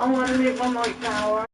I want to live on my tower.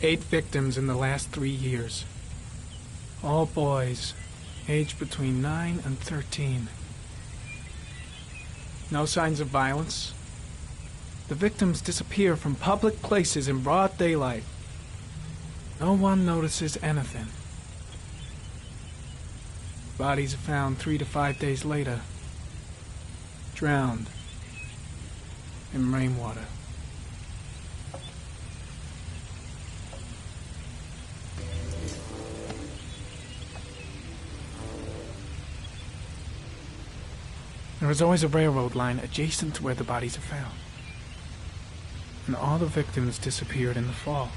Eight victims in the last 3 years. All boys, aged between 9 and 13. No signs of violence. The victims disappear from public places in broad daylight. No one notices anything. Bodies are found 3 to 5 days later, drowned in rainwater. There is always a railroad line adjacent to where the bodies are found. And all the victims disappeared in the fall.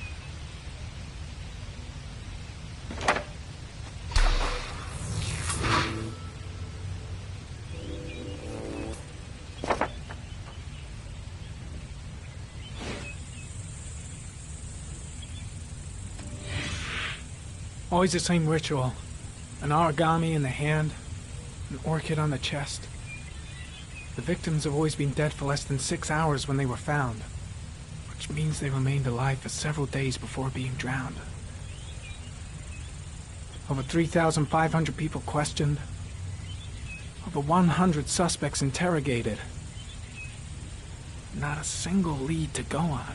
Always the same ritual. An origami in the hand, an orchid on the chest. The victims have always been dead for less than 6 hours when they were found, which means they remained alive for several days before being drowned. Over 3,500 people questioned. Over 100 suspects interrogated. Not a single lead to go on.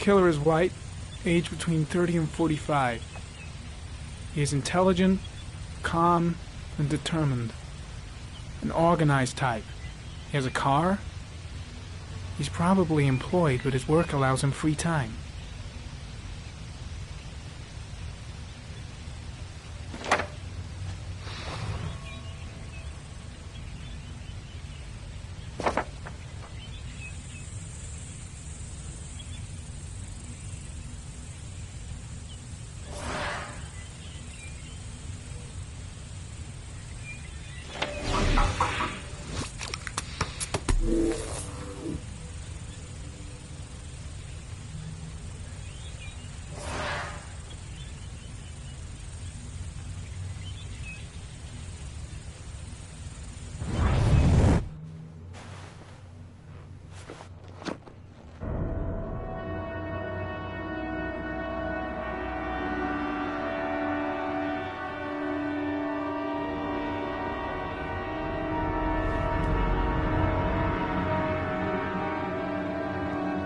killer is white, aged between 30 and 45. He is intelligent, calm, and determined. An organized type. He has a car. He's probably employed, but his work allows him free time.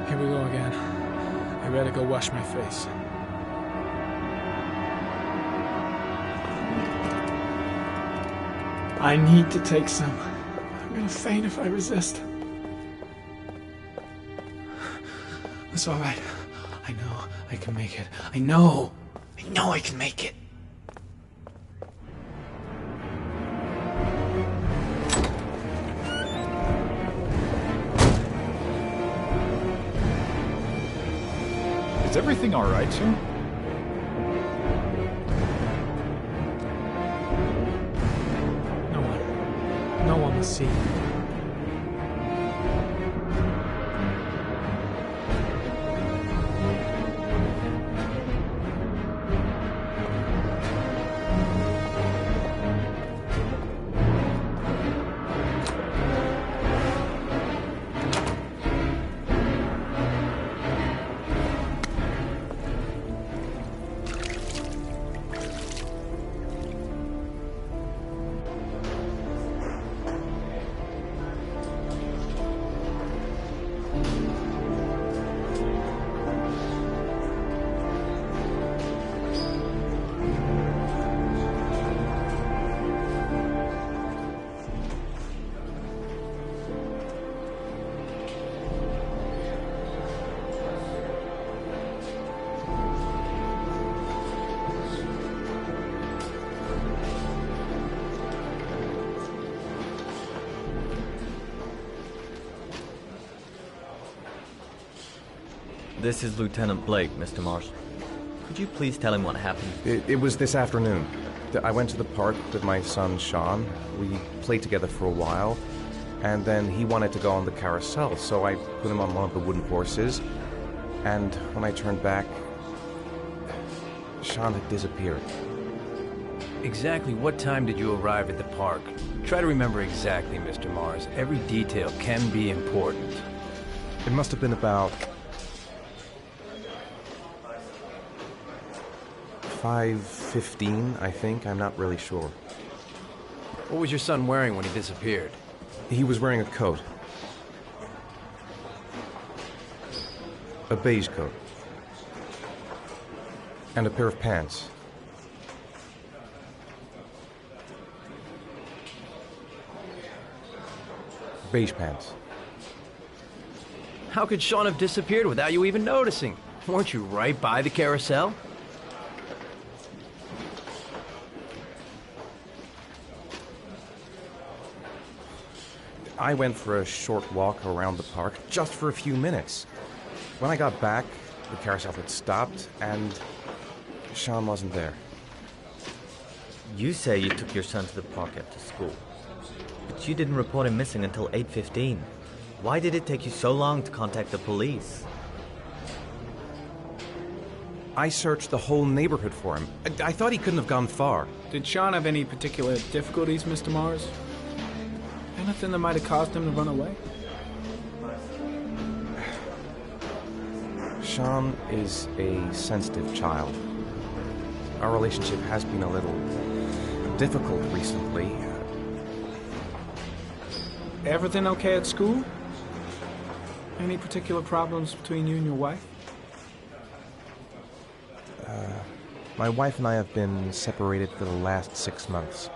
Here we go again. I better go wash my face. I need to take some. I'm gonna faint if I resist. It's all right. I know I can make it. I know I can make it. Is everything all right, sir? No one will see. This is Lieutenant Blake, Mr. Mars. Could you please tell him what happened? It was this afternoon. I went to the park with my son, Sean. We played together for a while, and then he wanted to go on the carousel, so I put him on one of the wooden horses, and when I turned back, Sean had disappeared. Exactly what time did you arrive at the park? Try to remember exactly, Mr. Mars. Every detail can be important. It must have been about 5:15, I think. I'm not really sure. What was your son wearing when he disappeared? He was wearing a coat. A beige coat. And a pair of pants. Beige pants. How could Sean have disappeared without you even noticing? Weren't you right by the carousel? I went for a short walk around the park, just for a few minutes. When I got back, the carousel had stopped, and Sean wasn't there. You say you took your son to the park after school, but you didn't report him missing until 8:15. Why did it take you so long to contact the police? I searched the whole neighborhood for him. I thought he couldn't have gone far. Did Sean have any particular difficulties, Mr. Mars? Anything that might have caused him to run away? Sean is a sensitive child. Our relationship has been a little difficult recently. Everything okay at school? Any particular problems between you and your wife? My wife and I have been separated for the last 6 months.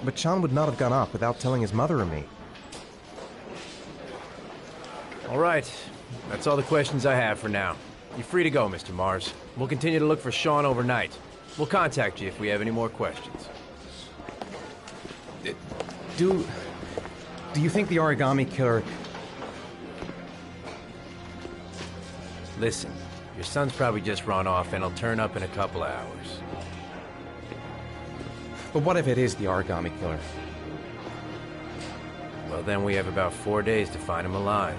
But Sean would not have gone off without telling his mother or me. All right. That's all the questions I have for now. You're free to go, Mr. Mars. We'll continue to look for Sean overnight. We'll contact you if we have any more questions. Do you think the origami killer... Listen, your son's probably just run off and he'll turn up in a couple of hours. But what if it is the origami killer? Well, then we have about 4 days to find him alive.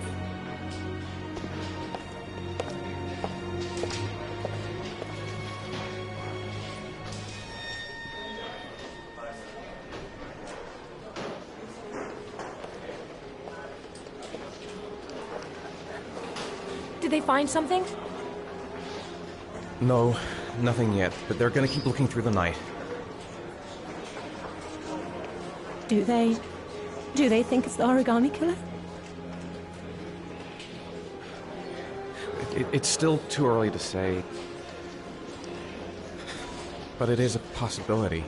Did they find something? No, nothing yet, but they're gonna keep looking through the night. Do they think it's the origami killer? It's still too early to say. But it is a possibility.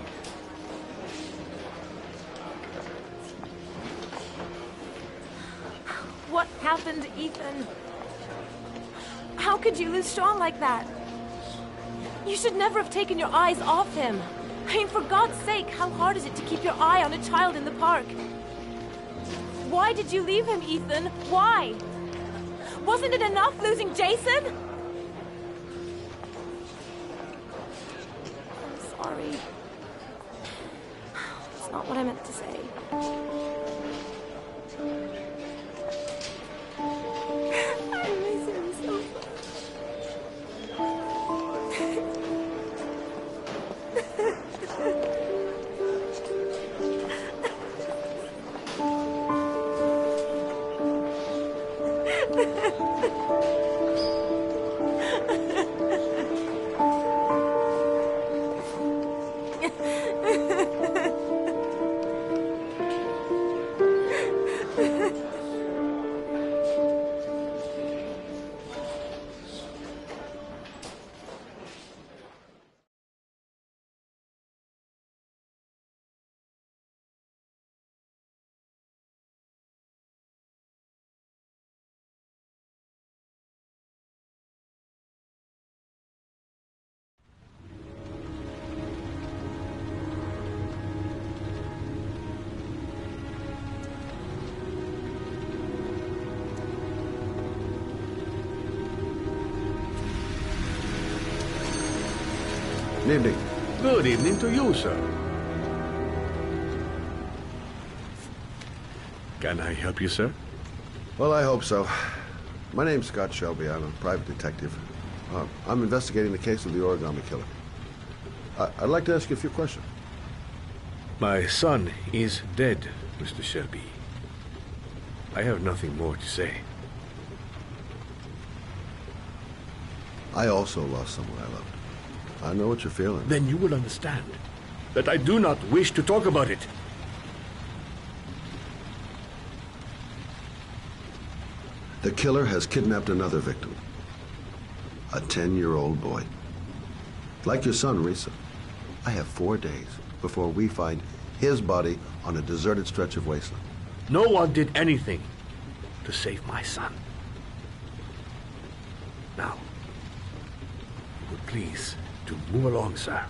What happened, Ethan? How could you lose Sean like that? You should never have taken your eyes off him. I mean, for God's sake, how hard is it to keep your eye on a child in the park? Why did you leave him, Ethan? Why? Wasn't it enough losing Jason? I'm sorry. It's not what I meant to say. I miss him so much. Good evening. Good evening to you, sir. Can I help you, sir? Well, I hope so. My name's Scott Shelby. I'm a private detective. I'm investigating the case of the origami killer. I'd like to ask you a few questions. My son is dead, Mr. Shelby. I have nothing more to say. I also lost someone I loved. I know what you're feeling. Then you will understand that I do not wish to talk about it. The killer has kidnapped another victim. A 10-year-old boy. Like your son, Risa. I have 4 days before we find his body on a deserted stretch of wasteland. No one did anything to save my son. Now, would you please to move along, sir.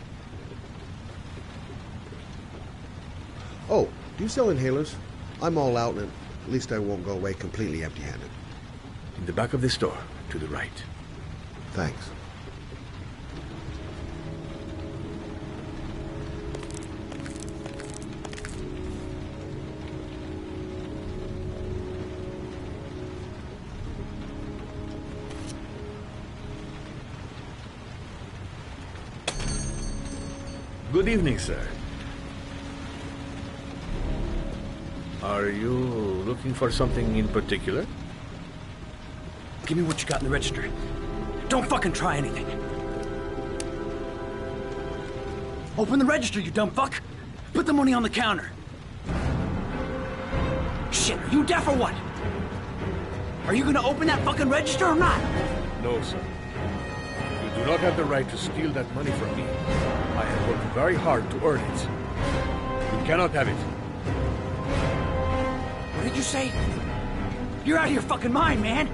Oh, do you sell inhalers? I'm all out, and at least I won't go away completely empty-handed. In the back of the store, to the right. Thanks. Good evening, sir. Are you looking for something in particular? Give me what you got in the register. Don't fucking try anything. Open the register, you dumb fuck. Put the money on the counter. Shit, are you deaf or what? Are you gonna open that fucking register or not? No, sir. You do do not have the right to steal that money from me. I have worked very hard to earn it. You cannot have it. What did you say? You're out of your fucking mind, man!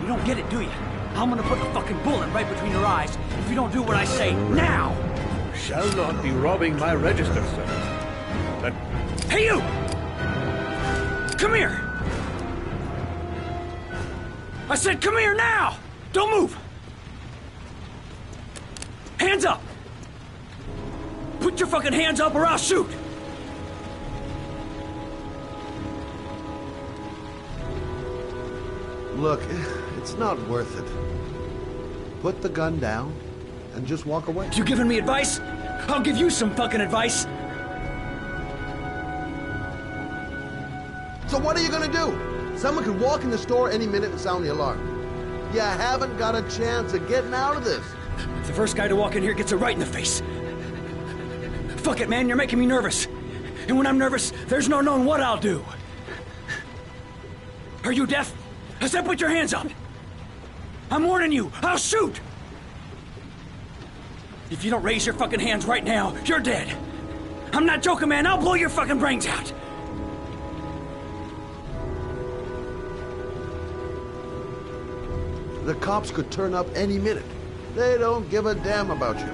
You don't get it, do you? I'm gonna put a fucking bullet right between your eyes if you don't do what I say now! Shall not be robbing my register, sir. That... Hey, you! Come here! I said come here now! Don't move! Hands up! Put your fucking hands up or I'll shoot! Look, it's not worth it. Put the gun down and just walk away. You giving me advice? I'll give you some fucking advice! So what are you gonna do? Someone could walk in the store any minute and sound the alarm. You haven't got a chance of getting out of this. The first guy to walk in here gets it right in the face. Fuck it, man, you're making me nervous. And when I'm nervous, there's no knowing what I'll do. Are you deaf? I said put your hands up! I'm warning you, I'll shoot! If you don't raise your fucking hands right now, you're dead. I'm not joking, man, I'll blow your fucking brains out! The cops could turn up any minute. They don't give a damn about you.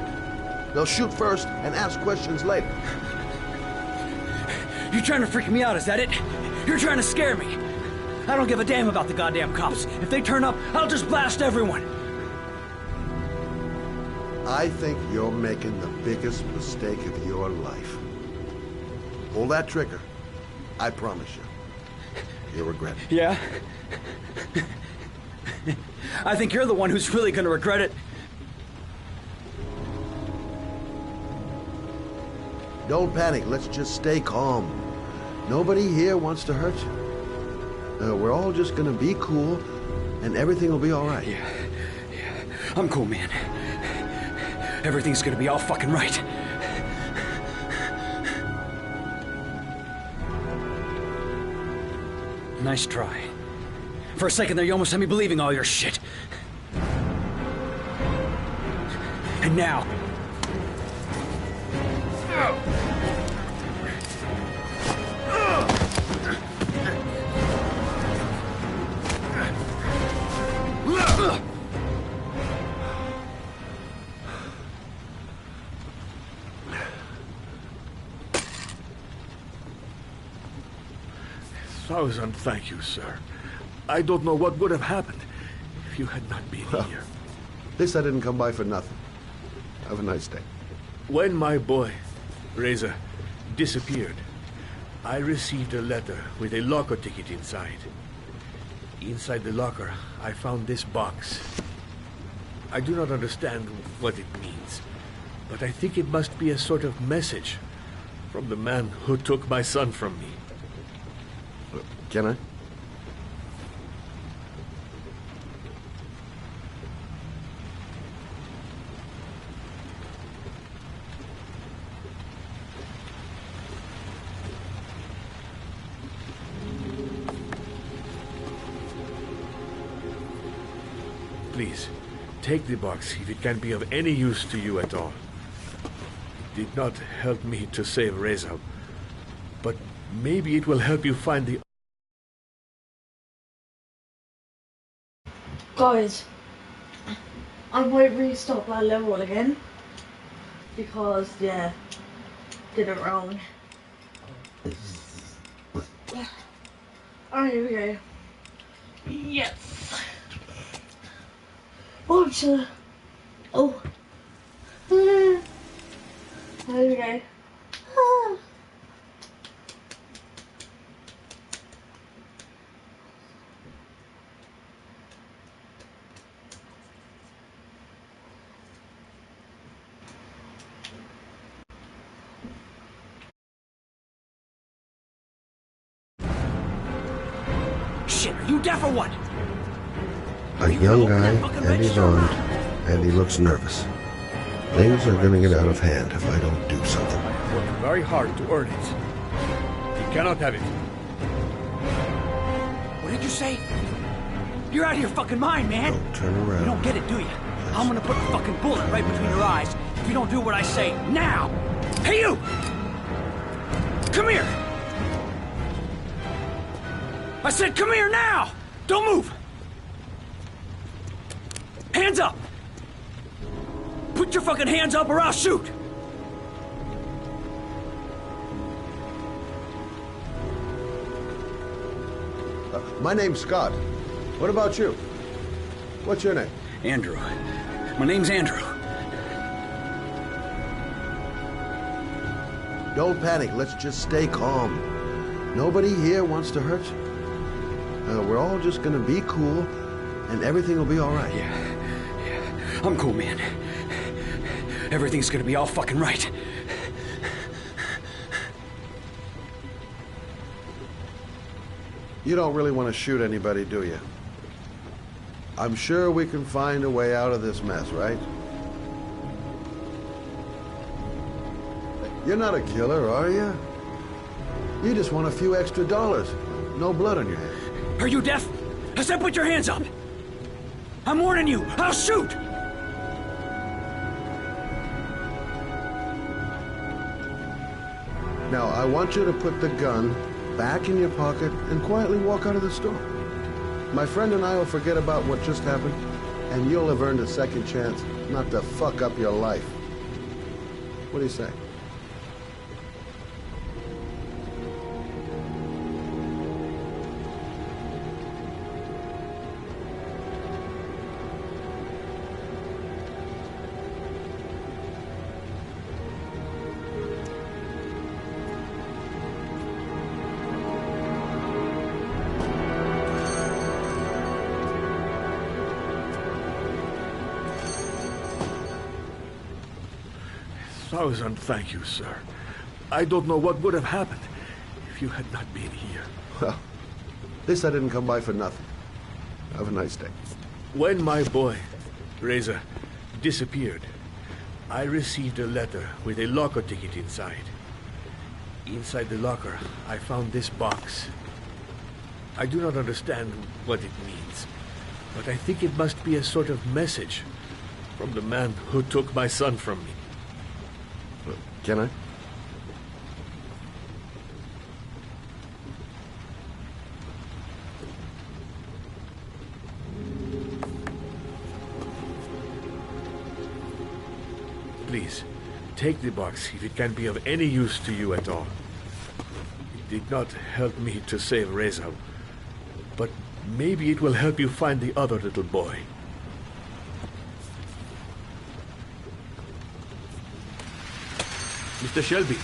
They'll shoot first and ask questions later. You're trying to freak me out, is that it? You're trying to scare me. I don't give a damn about the goddamn cops. If they turn up, I'll just blast everyone. I think you're making the biggest mistake of your life. Pull that trigger. I promise you. You'll regret it. Yeah? I think you're the one who's really gonna regret it. Don't panic. Let's just stay calm. Nobody here wants to hurt you. We're all just gonna be cool, and everything will be all right. Yeah. I'm cool, man. Everything's gonna be all fucking right. Nice try. For a second there, you almost had me believing all your shit. And now... Thousand thank you, sir. I don't know what would have happened if you had not been here. At least I didn't come by for nothing. Have a nice day. When my boy, Reza, disappeared, I received a letter with a locker ticket inside. Inside the locker, I found this box. I do not understand what it means, but I think it must be a sort of message from the man who took my son from me. Can I? Please, take the box if it can be of any use to you at all. It did not help me to save Reza, but maybe it will help you find the... Guys, I might restart that level again because, yeah, did it wrong. Alright, here we go. Yes. Oh, oh. There we go. Shit, are you deaf or what? A young guy, and he's armed, and he looks nervous. Things are gonna get out of hand if I don't do something. I have worked very hard to earn it. You cannot have it. What did you say? You're out of your fucking mind, man! Don't turn You around. don't get it, do you? I'm gonna put a fucking bullet right between your eyes if you don't do what I say now! Hey, you! Come here! I said come here now! Don't move! Hands up! Put your fucking hands up or I'll shoot! My name's Scott. What about you? What's your name? Andrew. My name's Andrew. Don't panic. Let's just stay calm. Nobody here wants to hurt you. We're all just gonna be cool, and everything will be all right. Yeah. I'm cool, man. Everything's gonna be all fucking right. You don't really want to shoot anybody, do you? I'm sure we can find a way out of this mess, right? You're not a killer, are you? You just want a few extra dollars. No blood on your hands. Are you deaf? I said put your hands up! I'm warning you! I'll shoot! Now, I want you to put the gun back in your pocket and quietly walk out of the store. My friend and I will forget about what just happened, and you'll have earned a second chance not to fuck up your life. What do you say? Thousand thank you, sir. I don't know what would have happened if you had not been here. Well, at least I didn't come by for nothing. Have a nice day. When my boy, Reza, disappeared, I received a letter with a locker ticket inside. Inside the locker, I found this box. I do not understand what it means, but I think it must be a sort of message from the man who took my son from me. Can I? Please, take the box if it can be of any use to you at all. It did not help me to save Reza, but maybe it will help you find the other little boy. Mr. Shelby.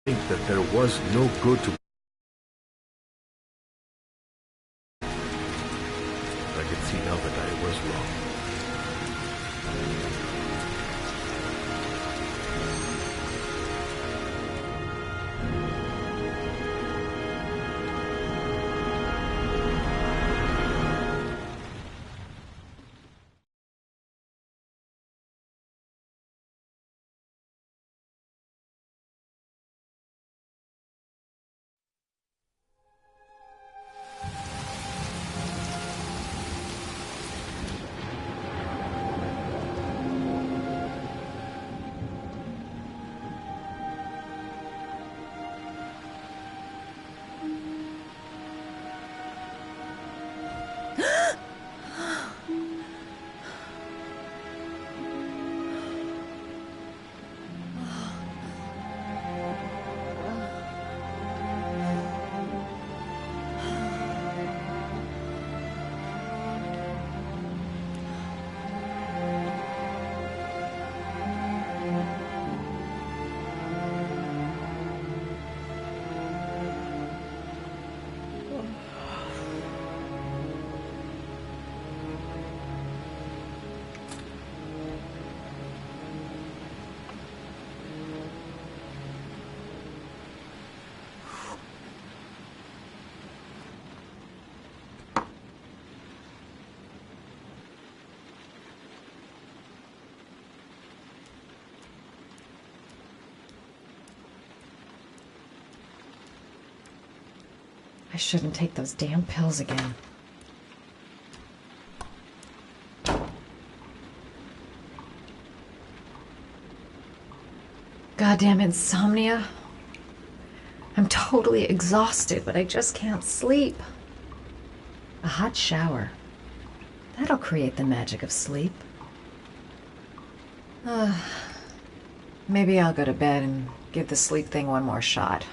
think that there was no good to I can see now that I was wrong. shouldn't take those damn pills again. Goddamn insomnia. I'm totally exhausted, but I just can't sleep. A hot shower. That'll create the magic of sleep. Maybe I'll go to bed and give the sleep thing one more shot.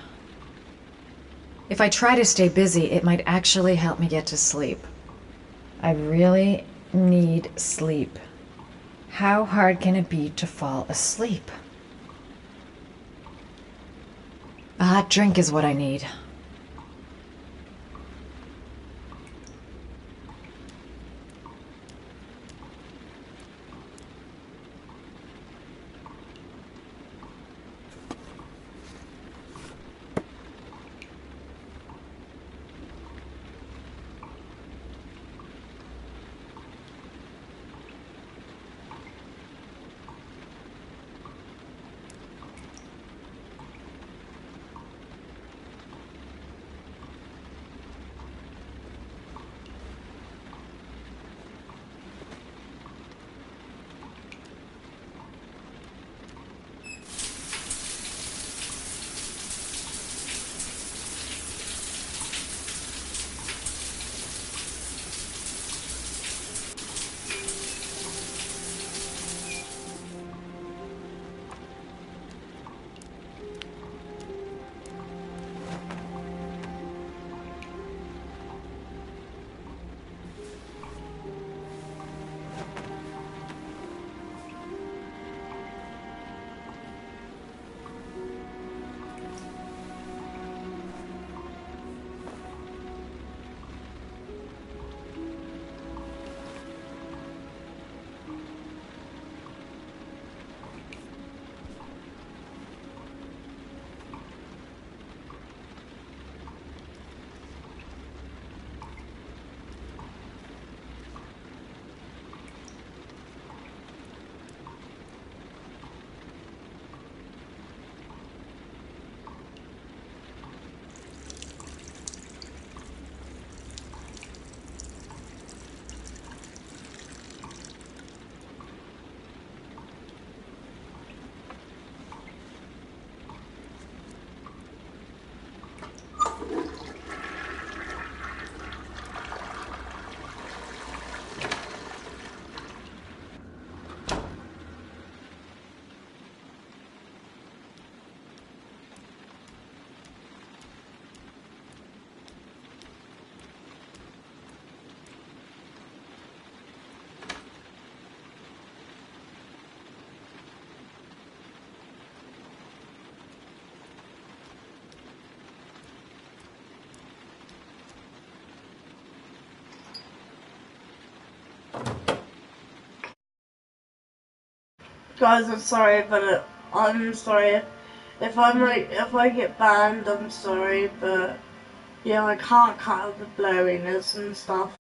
If I try to stay busy, it might actually help me get to sleep. I really need sleep. How hard can it be to fall asleep? A hot drink is what I need. Guys, I'm sorry, but I'm sorry. If I get banned, I'm sorry, but yeah, I can't cut out the blurriness and stuff.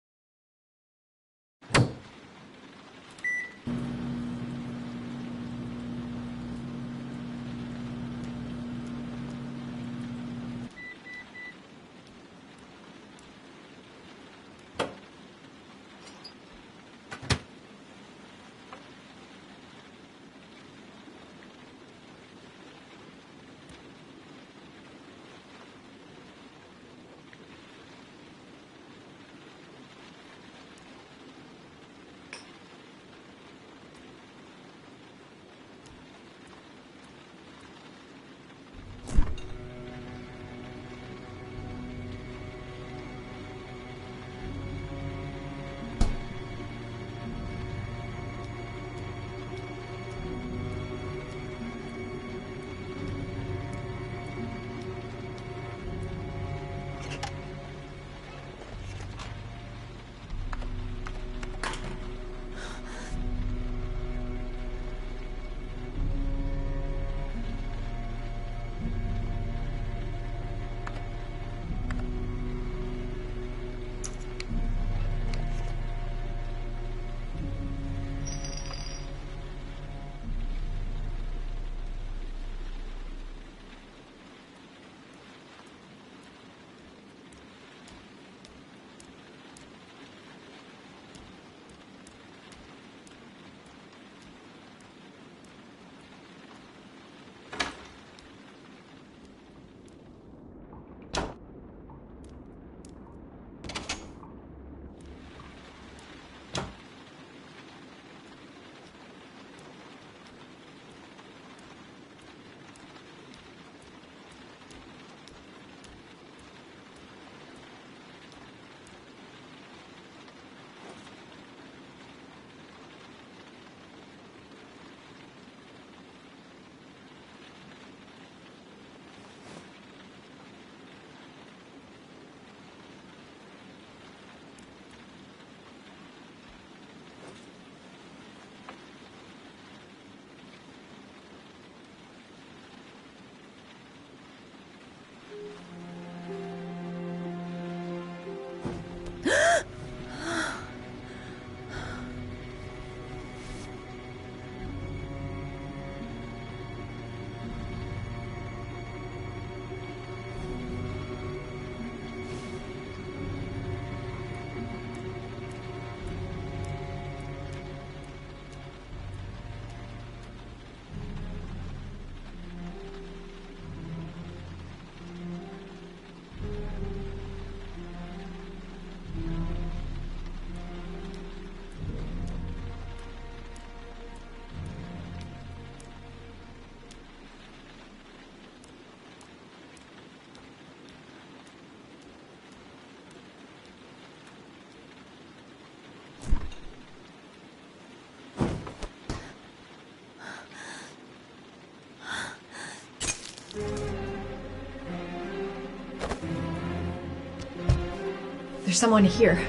There's someone here.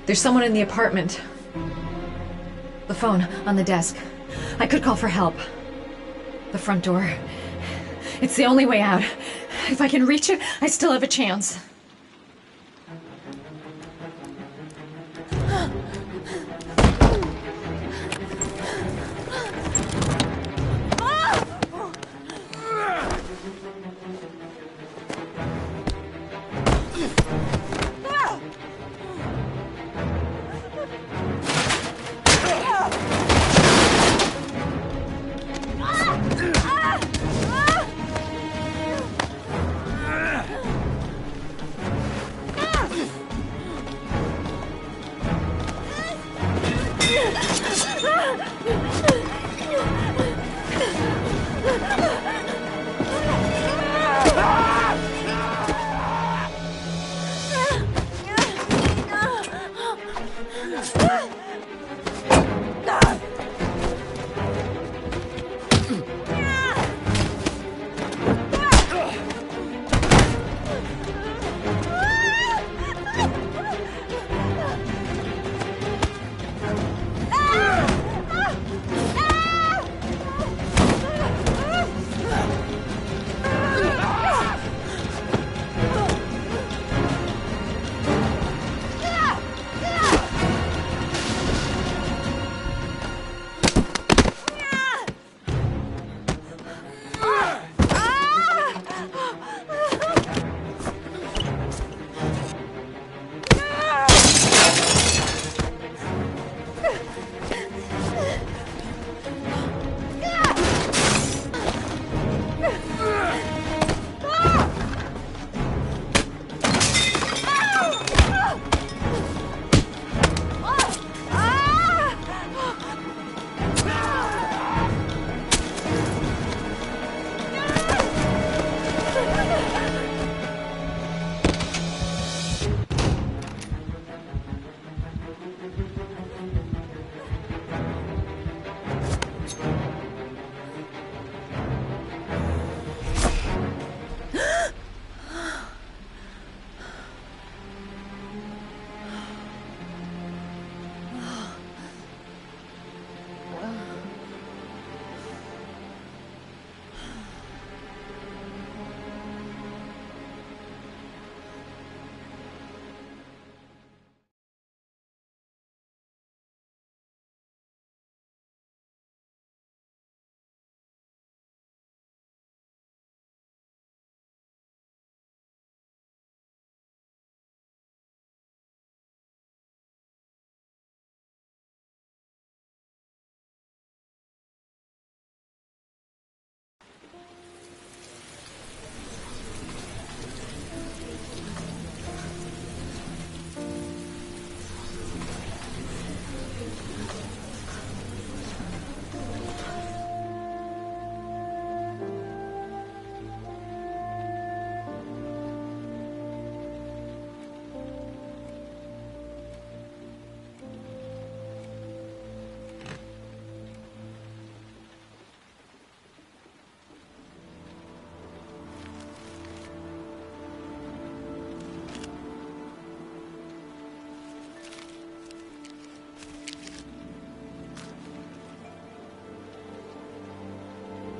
There's someone in the apartment. The phone on the desk. I could call for help. The front door. It's the only way out. If I can reach it, I still have a chance.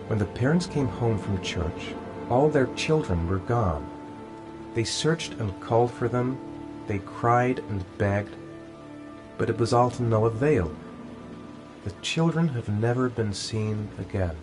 When the parents came home from church, all their children were gone. They searched and called for them, they cried and begged, but it was all to no avail. The children have never been seen again.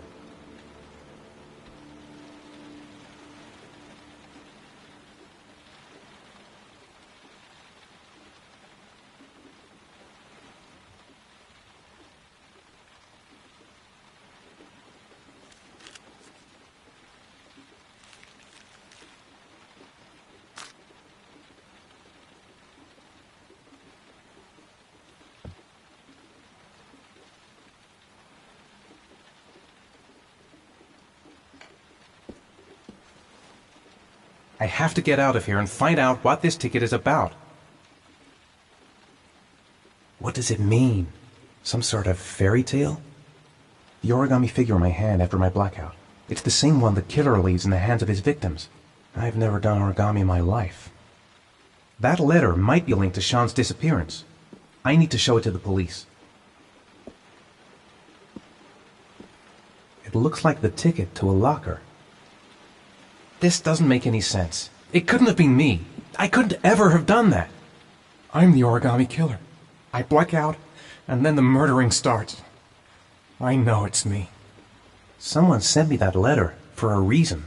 I have to get out of here and find out what this ticket is about. What does it mean? Some sort of fairy tale? The origami figure in my hand after my blackout. It's the same one the killer leaves in the hands of his victims. I've never done origami in my life. That letter might be linked to Sean's disappearance. I need to show it to the police. It looks like the ticket to a locker. This doesn't make any sense. It couldn't have been me. I couldn't ever have done that. I'm the origami killer. I black out, and then the murdering starts. I know it's me. Someone sent me that letter for a reason.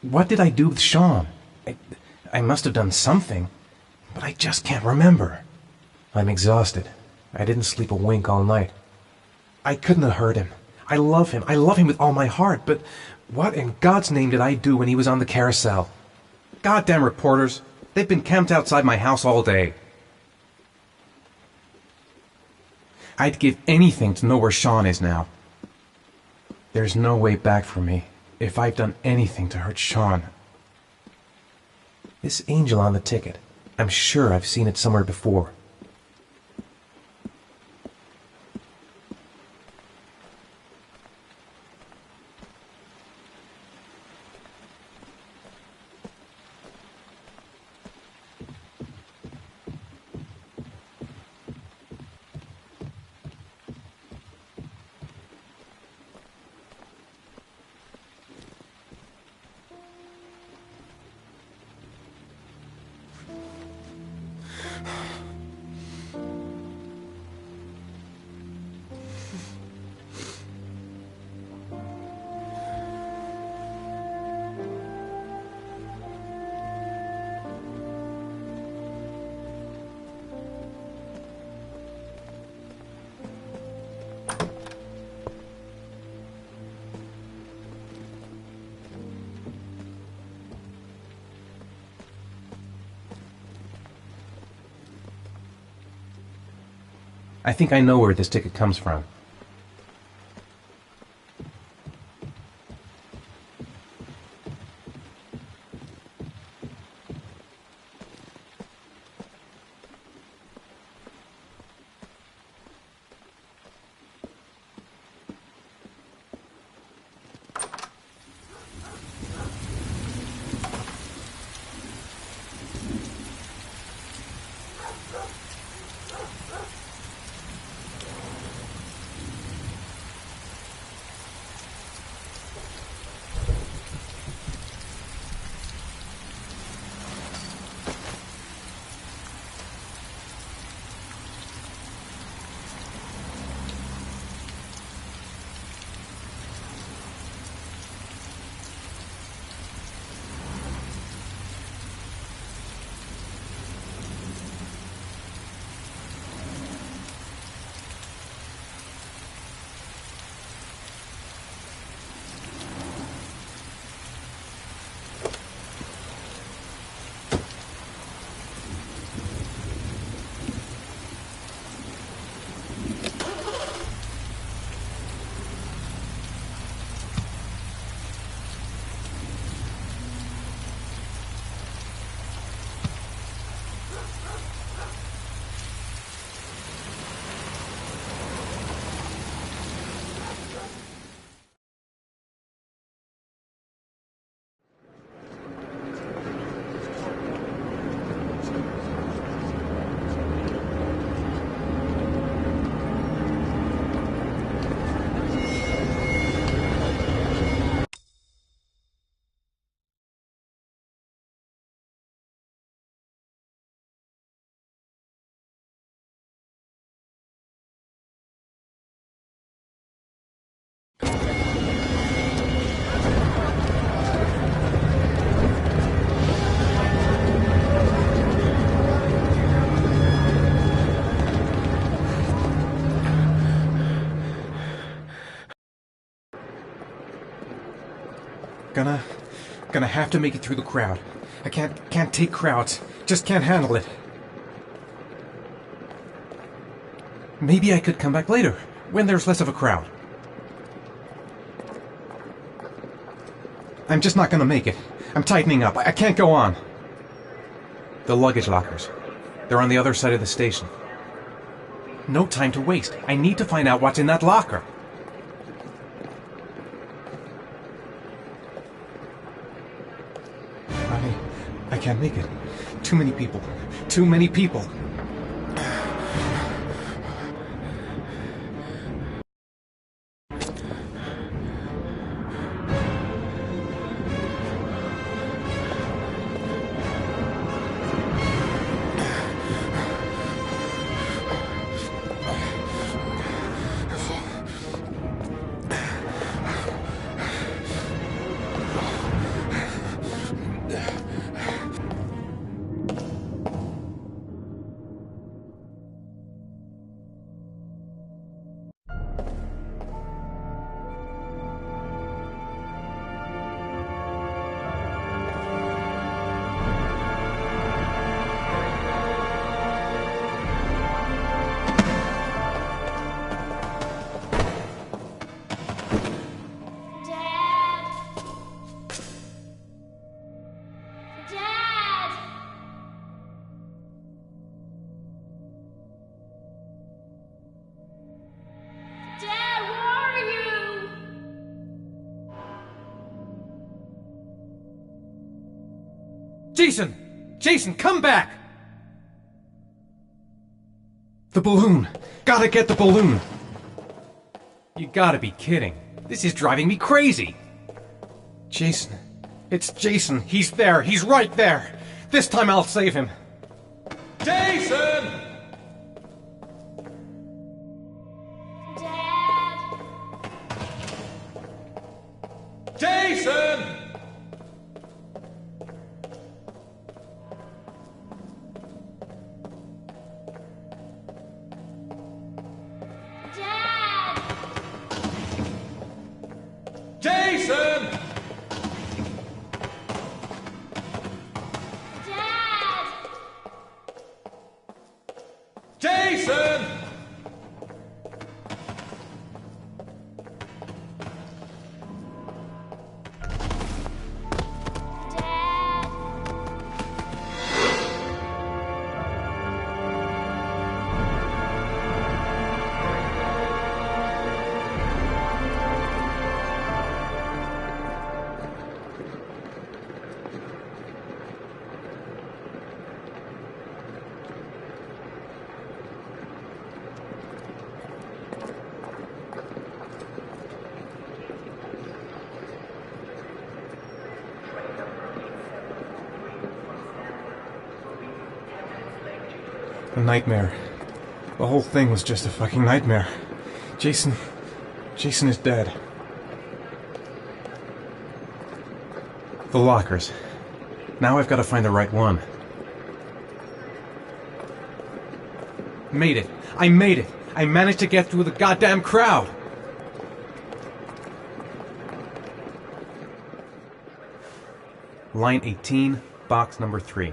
What did I do with Sean? I must have done something, but I just can't remember. I'm exhausted. I didn't sleep a wink all night. I couldn't have hurt him. I love him. I love him with all my heart, but what in God's name did I do when he was on the carousel? Goddamn reporters. They've been camped outside my house all day. I'd give anything to know where Sean is now. There's no way back for me if I've done anything to hurt Sean. This angel on the ticket, I'm sure I've seen it somewhere before. I think I know where this ticket comes from. Gonna have to make it through the crowd. I can't take crowds. Just can't handle it. Maybe I could come back later, when there's less of a crowd. I'm just not gonna make it. I'm tightening up. I can't go on. The luggage lockers. They're on the other side of the station. No time to waste. I need to find out what's in that locker. I can't make it. Too many people. Too many people. Jason! Jason, come back! The balloon! Gotta get the balloon! You gotta be kidding. This is driving me crazy! Jason. It's Jason. He's there. He's right there. This time I'll save him. Jason! Dad! Jason! Dad! Jason! Dad! Jason! Dad! A nightmare. The whole thing was just a fucking nightmare. Jason is dead. The lockers. Now I've got to find the right one. Made it. I made it. I managed to get through the goddamn crowd. Line 18, box number 3.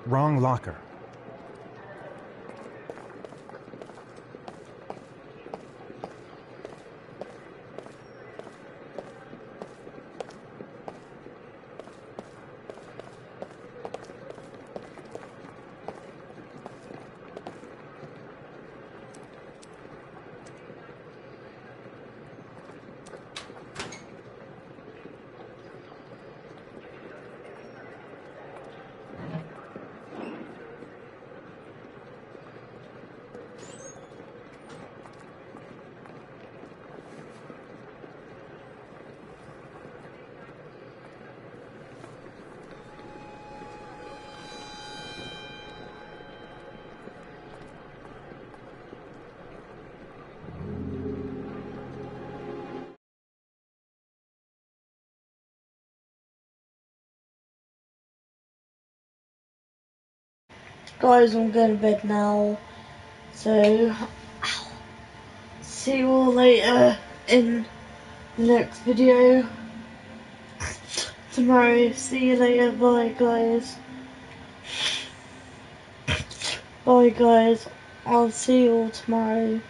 Wrong locker. Guys, I'm going to bed now. So, see you all later in the next video. Tomorrow. See you later. Bye, guys. Bye guys. I'll see you all tomorrow.